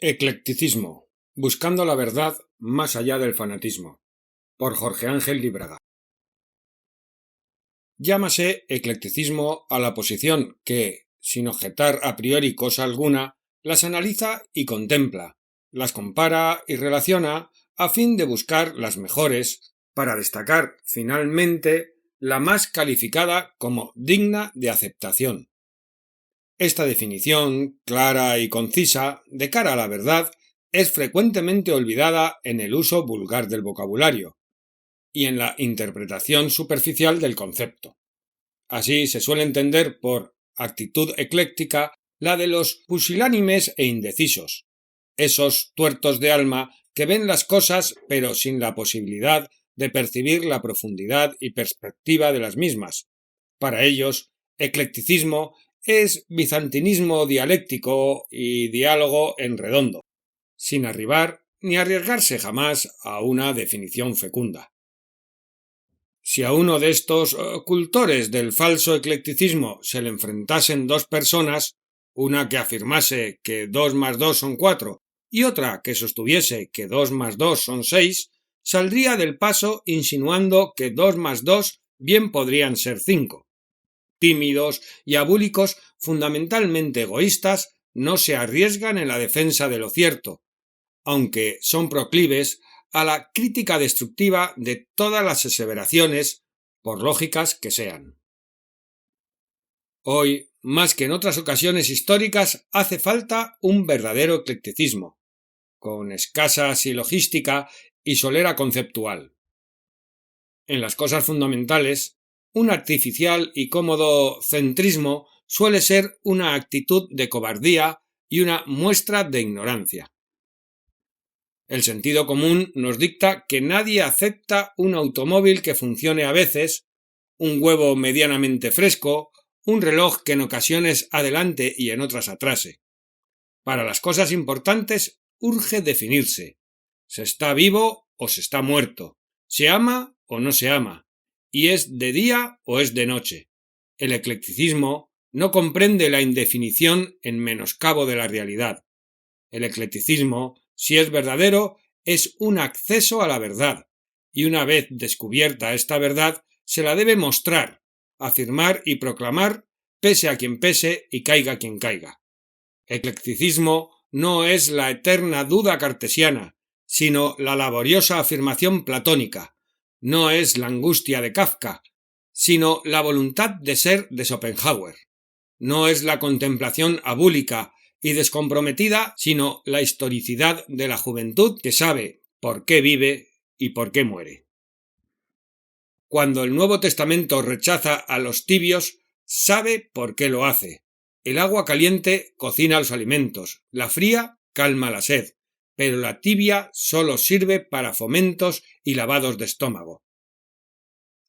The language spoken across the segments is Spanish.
Eclecticismo. Buscando la verdad más allá del fanatismo. Por Jorge Ángel Líbraga. Llámase eclecticismo a la posición que, sin objetar a priori cosa alguna, las analiza y contempla, las compara y relaciona a fin de buscar las mejores, para destacar finalmente la más calificada como digna de aceptación. Esta definición, clara y concisa, de cara a la verdad, es frecuentemente olvidada en el uso vulgar del vocabulario y en la interpretación superficial del concepto. Así se suele entender por actitud ecléctica la de los pusilánimes e indecisos, esos tuertos de alma que ven las cosas pero sin la posibilidad de percibir la profundidad y perspectiva de las mismas. Para ellos, eclecticismo es bizantinismo dialéctico y diálogo en redondo, sin arribar ni arriesgarse jamás a una definición fecunda. Si a uno de estos cultores del falso eclecticismo se le enfrentasen dos personas, una que afirmase que 2 más 2 son 4 y otra que sostuviese que 2 más 2 son 6, saldría del paso insinuando que 2 más 2 bien podrían ser 5. Tímidos y abúlicos, fundamentalmente egoístas, no se arriesgan en la defensa de lo cierto, aunque son proclives a la crítica destructiva de todas las aseveraciones, por lógicas que sean. Hoy, más que en otras ocasiones históricas, hace falta un verdadero eclecticismo, con escasa silogística y solera conceptual. En las cosas fundamentales, un artificial y cómodo centrismo suele ser una actitud de cobardía y una muestra de ignorancia. El sentido común nos dicta que nadie acepta un automóvil que funcione a veces, un huevo medianamente fresco, un reloj que en ocasiones adelante y en otras atrase. Para las cosas importantes urge definirse. ¿Se está vivo o se está muerto? ¿Se ama o no se ama? ¿Y es de día o es de noche? El eclecticismo no comprende la indefinición en menoscabo de la realidad. El eclecticismo, si es verdadero, es un acceso a la verdad, y una vez descubierta esta verdad, se la debe mostrar, afirmar y proclamar, pese a quien pese y caiga quien caiga. Eclecticismo no es la eterna duda cartesiana, sino la laboriosa afirmación platónica. No es la angustia de Kafka, sino la voluntad de ser de Schopenhauer. No es la contemplación abúlica y descomprometida, sino la historicidad de la juventud que sabe por qué vive y por qué muere. Cuando el Nuevo Testamento rechaza a los tibios, sabe por qué lo hace. El agua caliente cocina los alimentos, la fría calma la sed, pero la tibia solo sirve para fomentos y lavados de estómago.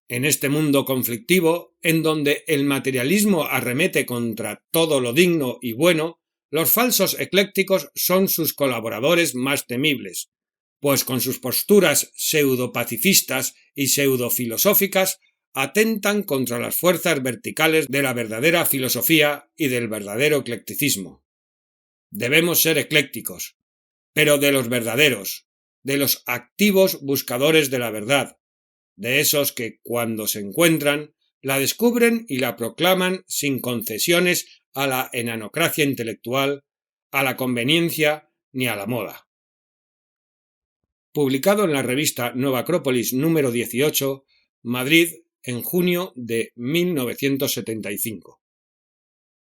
En este mundo conflictivo, en donde el materialismo arremete contra todo lo digno y bueno, los falsos eclécticos son sus colaboradores más temibles, pues con sus posturas pseudo-pacifistas y pseudo-filosóficas atentan contra las fuerzas verticales de la verdadera filosofía y del verdadero eclecticismo. Debemos ser eclécticos, pero de los verdaderos, de los activos buscadores de la verdad, de esos que, cuando se encuentran, la descubren y la proclaman sin concesiones a la enanocracia intelectual, a la conveniencia ni a la moda. Publicado en la revista Nueva Acrópolis número 18, Madrid, en junio de 1975.